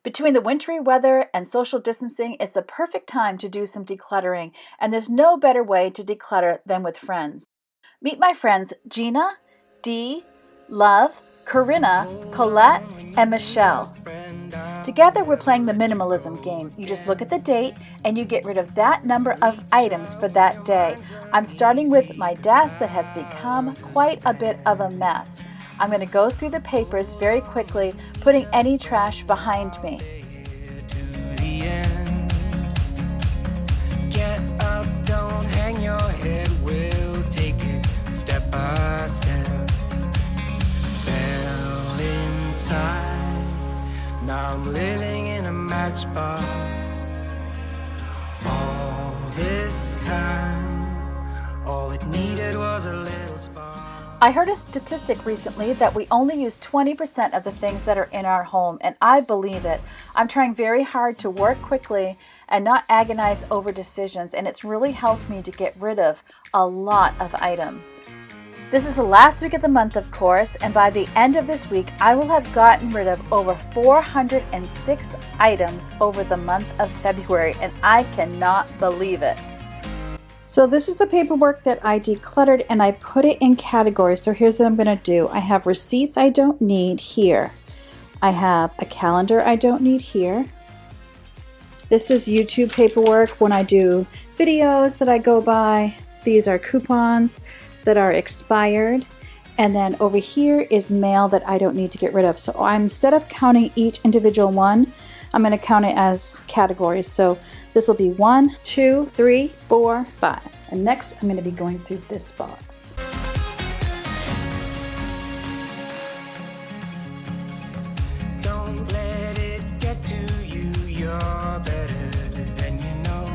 Between the wintry weather and social distancing, it's the perfect time to do some decluttering, and there's no better way to declutter than with friends. Meet my friends Gina, Dee, Love, Corinna, Colette, and Michelle. Together we're playing the minimalism game. You just look at the date and you get rid of that number of items for that day. I'm starting with my desk that has become quite a bit of a mess. I'm going to go through the papers very quickly, putting any trash behind me. Get up, don't hang your head, we'll take it step by step. Fell inside, now I'm living in a matchbox. All this time, all it needed was a little spark. I heard a statistic recently that we only use 20% of the things that are in our home, and I believe it. I'm trying very hard to work quickly and not agonize over decisions, and it's really helped me to get rid of a lot of items. This is the last week of the month, of course, and by the end of this week, I will have gotten rid of over 406 items over the month of February, and I cannot believe it. So this is the paperwork that I decluttered, and I put it in categories. So here's what I'm going to do. I have receipts I don't need here. I have a calendar I don't need here. This is YouTube paperwork when I do videos that I go by. These are coupons that are expired. And then over here is mail that I don't need to get rid of. So instead of counting each individual one, I'm going to count it as categories. So this will be 1, 2, 3, 4, 5. And next I'm going to be going through this box. Don't let it get to you, you're better than you know.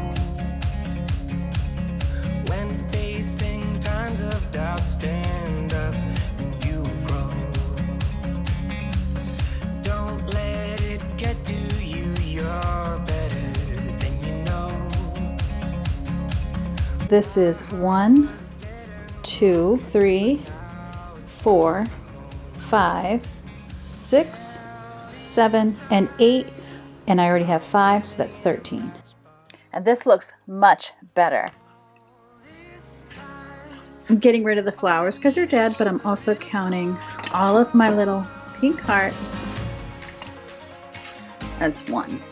When facing times of doubt, stand up and you grow. Don't let it get to you, you're better than you know. This is 1, 2, 3, 4, 5, 6, 7, and 8. And I already have 5, so that's 13. And this looks much better. I'm getting rid of the flowers because they're dead, but I'm also counting all of my little pink hearts as 1.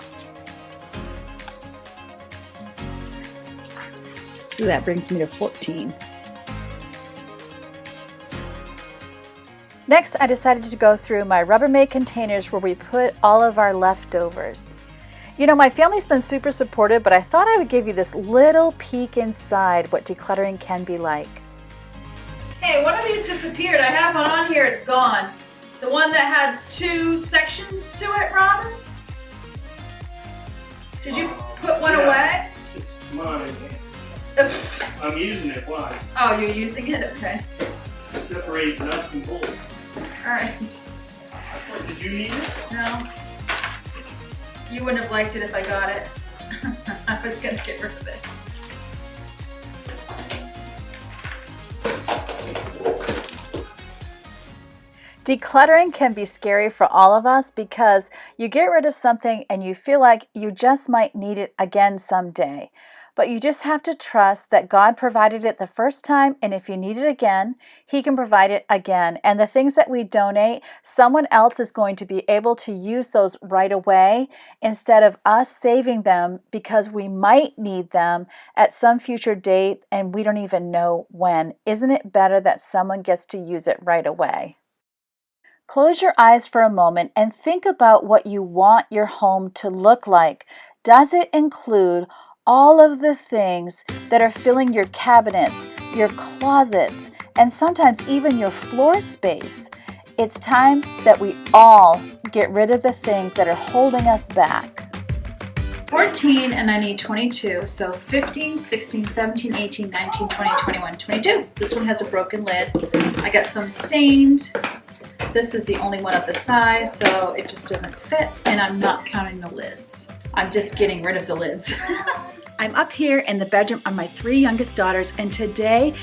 So that brings me to 14. Next, I decided to go through my Rubbermaid containers where we put all of our leftovers. You know, my family's been super supportive, but I thought I would give you this little peek inside what decluttering can be like. Hey, one of these disappeared. I have one on here, it's gone. The one that had 2 sections to it, Robin? Did you put one away? It's mine. I'm using it. Why? Oh, you're using it? Okay. Separate nuts and bolts. Alright. Did you need it? No. You wouldn't have liked it if I got it. I was going to get rid of it. Decluttering can be scary for all of us because you get rid of something and you feel like you just might need it again someday. But you just have to trust that God provided it the first time, and if you need it again, He can provide it again. And the things that we donate, someone else is going to be able to use those right away instead of us saving them because we might need them at some future date and we don't even know when. Isn't it better that someone gets to use it right away? Close your eyes for a moment and think about what you want your home to look like. Does it include all of the things that are filling your cabinets, your closets, and sometimes even your floor space? It's time that we all get rid of the things that are holding us back. 14 and I need 22, so 15, 16, 17, 18, 19, 20, 21, 22. This one has a broken lid. I got some stained. This is the only one of the size, so it just doesn't fit, and I'm not counting the lids. I'm just getting rid of the lids. I'm up here in the bedroom of my 3 youngest daughters, and today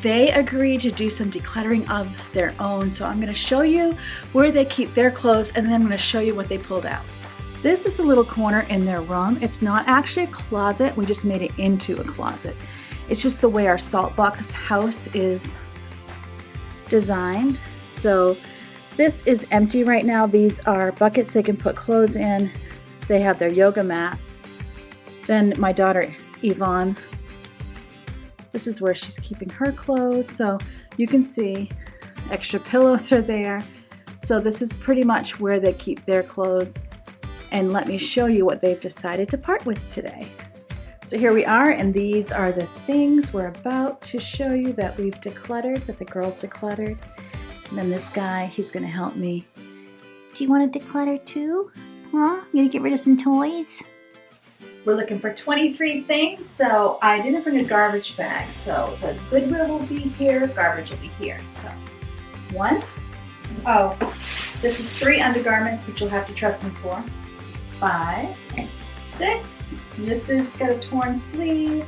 they agreed to do some decluttering of their own. So I'm going to show you where they keep their clothes, and then I'm going to show you what they pulled out. This is a little corner in their room. It's not actually a closet. We just made it into a closet. It's just the way our salt box house is designed. So this is empty right now. These are buckets they can put clothes in. They have their yoga mats. Then my daughter Yvonne, this is where she's keeping her clothes. So you can see extra pillows are there. So this is pretty much where they keep their clothes. And let me show you what they've decided to part with today. So here we are, and these are the things we're about to show you that we've decluttered, that the girls decluttered. And then this guy, he's gonna help me. Do you want to declutter too? Huh? You gonna get rid of some toys? We're looking for 23 things, so I didn't bring a garbage bag. So the Goodwill will be here, garbage will be here. So 1, oh, this is 3 undergarments, which you'll have to trust me for. 5, 6, this has got a torn sleeve,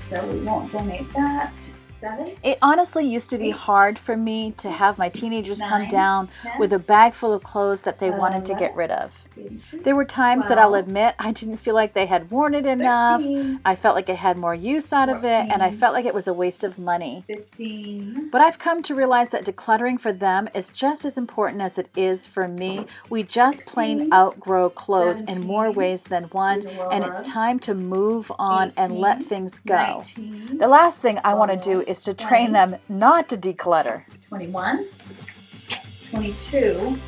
so we won't donate that. 7. It honestly used to be 8, hard for me to have my teenagers 9, come down 10, with a bag full of clothes that they wanted to get rid of. There were times that I'll admit I didn't feel like they had worn it enough. 13, I felt like I had more use out of it, and I 14, felt like it was a waste of money. 15. But I've come to realize that decluttering for them is just as important as it is for me. We just plain outgrow clothes in more ways than one, and it's time to move on and let things go. 19, The last thing I want to do is to train them not to declutter. 21, 22,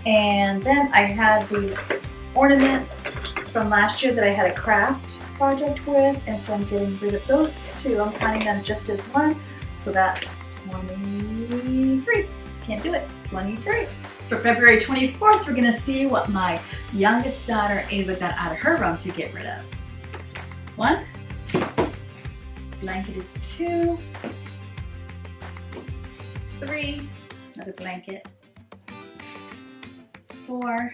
and then I have these ornaments from last year that I had a craft project with, and so I'm getting rid of those 2. I'm counting them just as 1, so that's 23. Can't do it. 23. For February 24th, we're gonna see what my youngest daughter Ava got out of her room to get rid of. 1. This blanket is 2. 3. Another blanket. 4.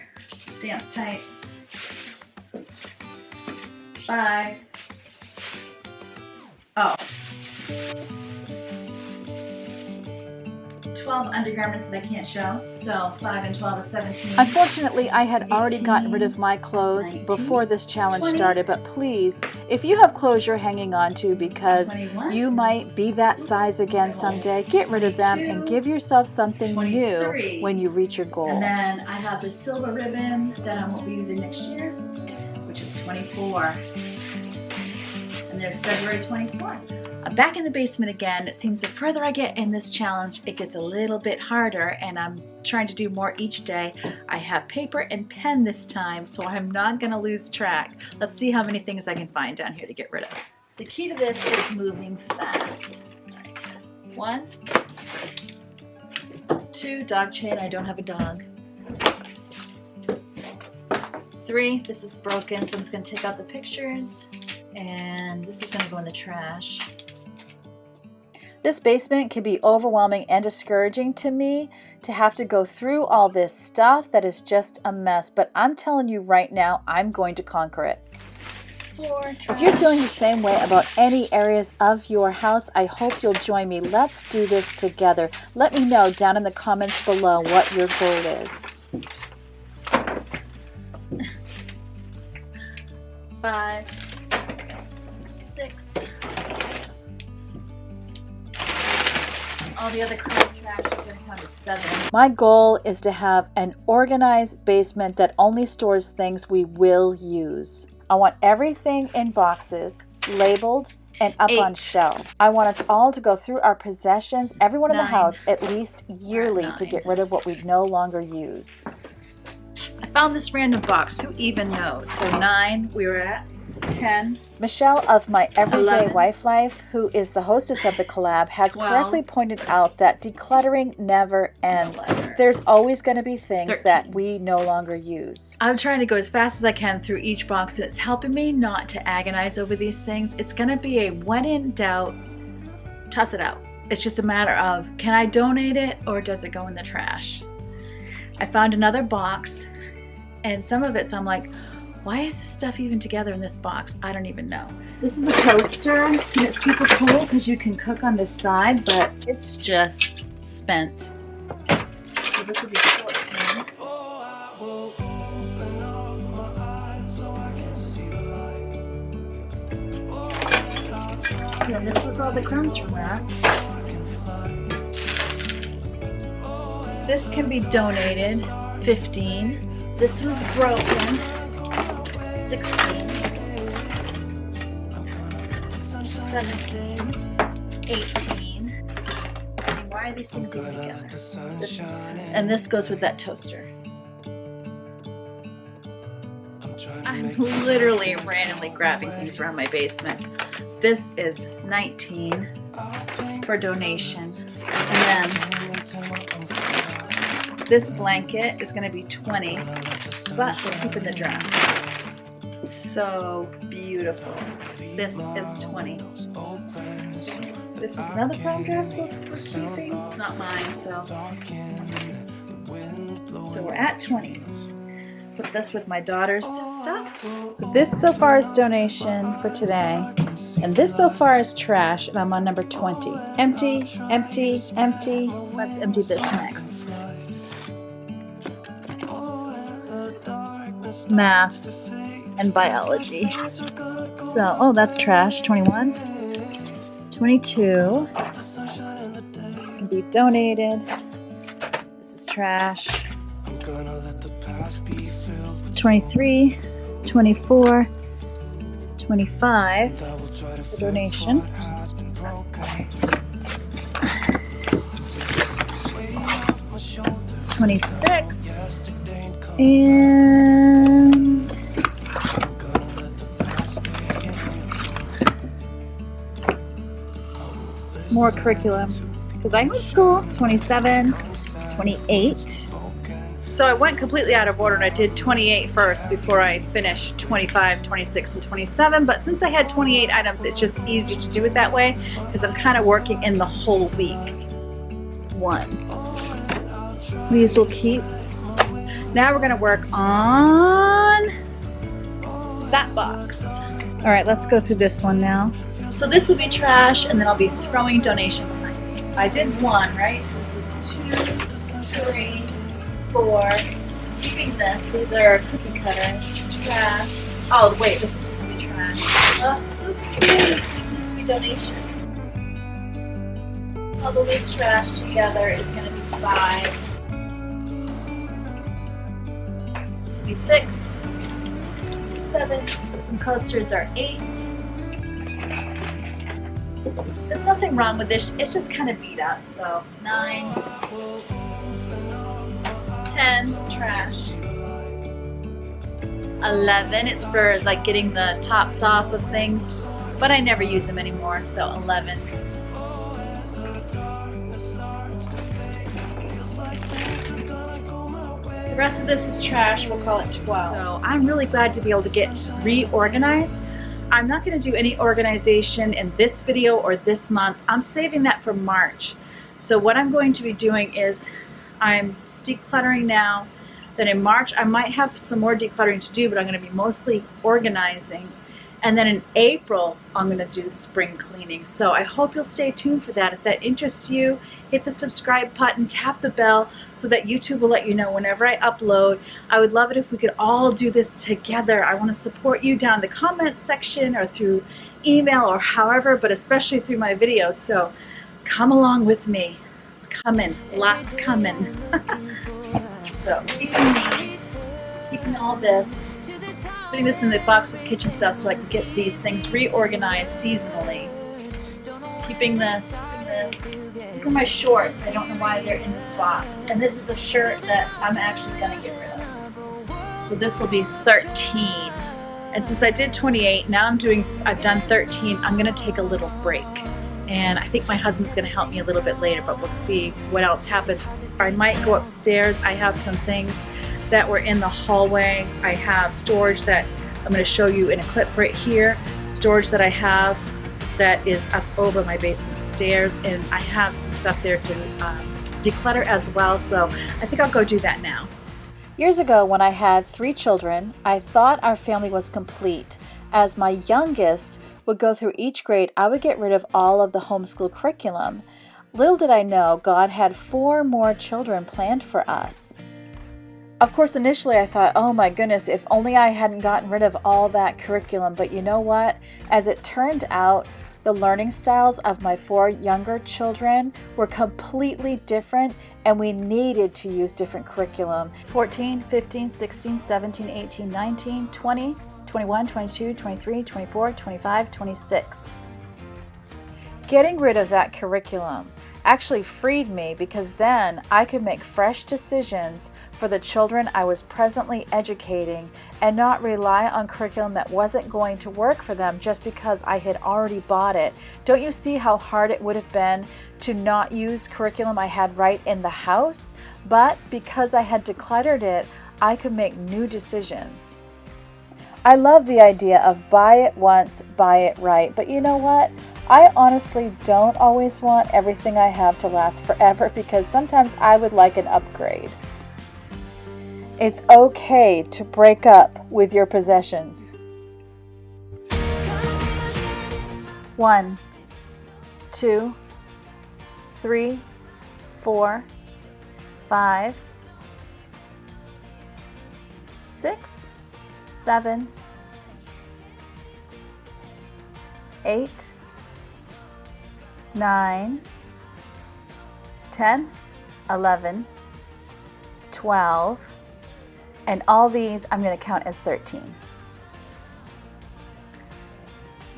Dance tights. 5. Oh. 12 undergarments that I can't show. So 5 and 12 is 17. Unfortunately, I had already gotten rid of my clothes before this challenge started, but please, if you have clothes you're hanging on to because you might be that size again someday, get rid of them and give yourself something new when you reach your goal. And then I have the silver ribbon that I won't be using next year, which is 24. And there's February 24th. I'm back in the basement again. It seems the further I get in this challenge, it gets a little bit harder, and I'm trying to do more each day. I have paper and pen this time, so I'm not gonna lose track. Let's see how many things I can find down here to get rid of. The key to this is moving fast. 1, 2, dog chain, I don't have a dog. 3, this is broken, so I'm just gonna take out the pictures, and this is gonna go in the trash. This basement can be overwhelming and discouraging to me to have to go through all this stuff that is just a mess, but I'm telling you right now, I'm going to conquer it. 4, If you're feeling the same way about any areas of your house, I hope you'll join me. Let's do this together. Let me know down in the comments below what your goal is. 5, 6. All the other crap trash is going to come to 7. My goal is to have an organized basement that only stores things we will use. I want everything in boxes, labeled, and up on 8. shelves. I want us all to go through our possessions, everyone in the 9. house, at least yearly to 9. get rid of what we no longer use. I found this random box. Who even knows? So 9, we were at 10. Michelle of My Everyday 11. Wife Life, who is the hostess of the collab, has 12. correctly pointed out that decluttering never ends. Declutter. There's always going to be things 13. that we no longer use. I'm trying to go as fast as I can through each box, and it's helping me not to agonize over these things. It's going to be a when in doubt, toss it out. It's just a matter of, can I donate it or does it go in the trash? I found another box, and some of it's I'm like, why is this stuff even together in this box? I don't even know. This is a toaster, and it's super cool because you can cook on this side, but it's just spent. So this will be 14. And this was all the crumbs from that. This can be donated, 15. This was broken, 16. 17, 18. And why are these things even together? And this goes with that toaster. I'm literally randomly grabbing things around my basement. This is 19 for donation. And then this blanket is going to be 20, but we're keeping the dress. So beautiful. This is 20. This is another prom dress we're keeping. Not mine, so we're at 20. Put this with my daughter's stuff. So this so far is donation for today. And this so far is trash, and I'm on number 20. Empty, empty, empty. Let's empty this next. Math and biology. So, oh, that's trash. 21. 22. This can be donated. This is trash. 23, 24, 25 for donation. 26 and more curriculum because I went to school. 27, 28. So I went completely out of order and I did 28 first before I finished 25, 26, and 27. But since I had 28 items, it's just easier to do it that way because I'm kind of working in the whole week. 1. These will keep. Now we're going to work on that box. All right, let's go through this one now. So this will be trash and then I'll be throwing donation behind. I did 1, right? So this is 2, 3, 4. Keeping this. These are cookie cutters. Trash. Oh wait, this is supposed to be trash. Oh, so cute. This needs to be donation. All the loose trash together is going to be 5. This will be 6, 7. Some coasters are 8. There's something wrong with this. It's just kind of beat up. So 9. 10, trash. 11, it's for like getting the tops off of things, but I never use them anymore, so 11. The rest of this is trash, we'll call it 12. So I'm really glad to be able to get reorganized. I'm not going to do any organization in this video or this month. I'm saving that for March. So what I'm going to be doing is I'm decluttering now. Then in March I might have some more decluttering to do, but I'm going to be mostly organizing. And then in April I'm going to do spring cleaning. So I hope you'll stay tuned for that. If that interests you, hit the subscribe button, tap the bell so that YouTube will let you know whenever I upload. I would love it if we could all do this together. I want to support you down in the comments section or through email or however, but especially through my videos. So come along with me. It's coming. Lots coming. So keeping these, keeping all this, putting this in the box with kitchen stuff so I can get these things reorganized seasonally. Keeping this. These are my shorts. I don't know why they're in this box. And this is a shirt that I'm actually going to get rid of. So this will be 13. And since I did 28, now I've done 13, I'm going to take a little break. And I think my husband's going to help me a little bit later, but we'll see what else happens. I might go upstairs. I have some things that were in the hallway. I have storage that I'm going to show you in a clip right here. Storage that I have that is up over my basement stairs, and I have some stuff there to declutter as well. So I think I'll go do that now. Years ago, when I had 3 children, I thought our family was complete. As my youngest would go through each grade, I would get rid of all of the homeschool curriculum. Little did I know, God had 4 more children planned for us. Of course, initially I thought, oh my goodness, if only I hadn't gotten rid of all that curriculum. But you know what? As it turned out, the learning styles of my 4 younger children were completely different, and we needed to use different curriculum. 14, 15, 16, 17, 18, 19, 20, 21, 22, 23, 24, 25, 26. Getting rid of that curriculum actually freed me, because then I could make fresh decisions for the children I was presently educating and not rely on curriculum that wasn't going to work for them just because I had already bought it. Don't you see how hard it would have been to not use curriculum I had right in the house? But because I had decluttered it, I could make new decisions. I love the idea of buy it once, buy it right. But you know what? I honestly don't always want everything I have to last forever, because sometimes I would like an upgrade. It's okay to break up with your possessions. 1, 2, 3, 4, 5, 6, 7, 8, 9, 10, 11, 12, and all these I'm going to count as 13.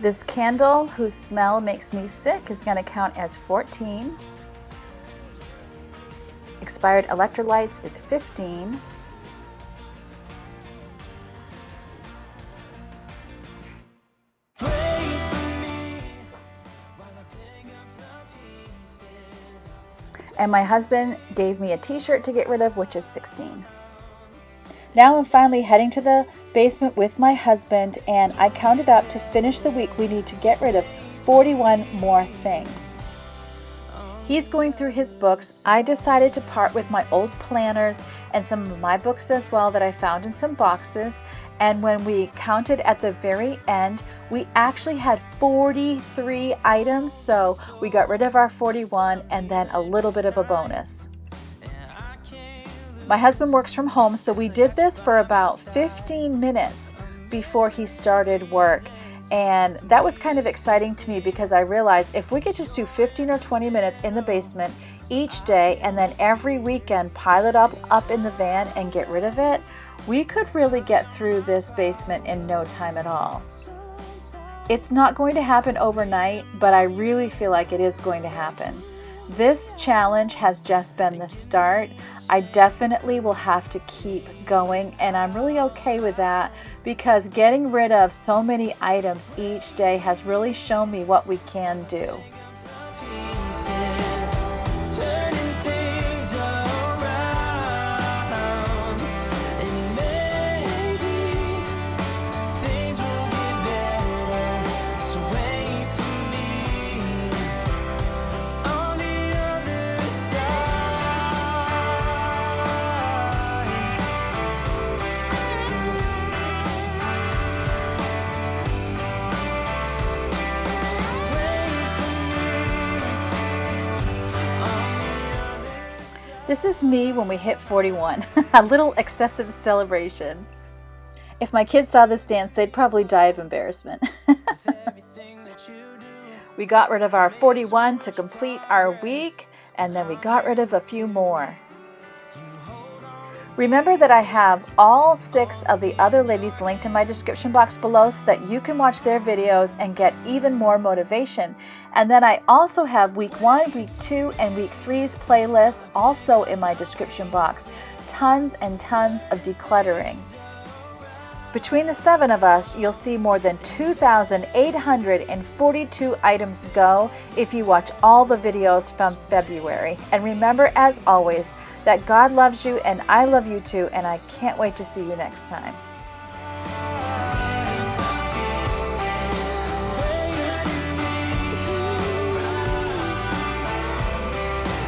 This candle whose smell makes me sick is going to count as 14. Expired electrolytes is 15. And my husband gave me a t-shirt to get rid of, which is 16. Now I'm finally heading to the basement with my husband, and I counted up to finish the week we need to get rid of 41 more things. He's going through his books. I decided to part with my old planners and some of my books as well that I found in some boxes. And when we counted at the very end, we actually had 43 items. So we got rid of our 41 and then a little bit of a bonus. My husband works from home, so we did this for about 15 minutes before he started work. And that was kind of exciting to me, because I realized if we could just do 15 or 20 minutes in the basement each day, and then every weekend pile it up in the van and get rid of it, we could really get through this basement in no time at all. It's not going to happen overnight, but I really feel like it is going to happen. This challenge has just been the start. I definitely will have to keep going, and I'm really okay with that, because getting rid of so many items each day has really shown me what we can do. This is me when we hit 41, a little excessive celebration. If my kids saw this dance, they'd probably die of embarrassment. We got rid of our 41 to complete our week, and then we got rid of a few more. Remember that I have all 6 of the other ladies linked in my description box below, so that you can watch their videos and get even more motivation. And then I also have week 1, week 2, and week 3's playlists also in my description box. Tons and tons of decluttering. Between the 7 of us, you'll see more than 2,842 items go if you watch all the videos from February. And remember, as always, that God loves you and I love you too, and I can't wait to see you next time.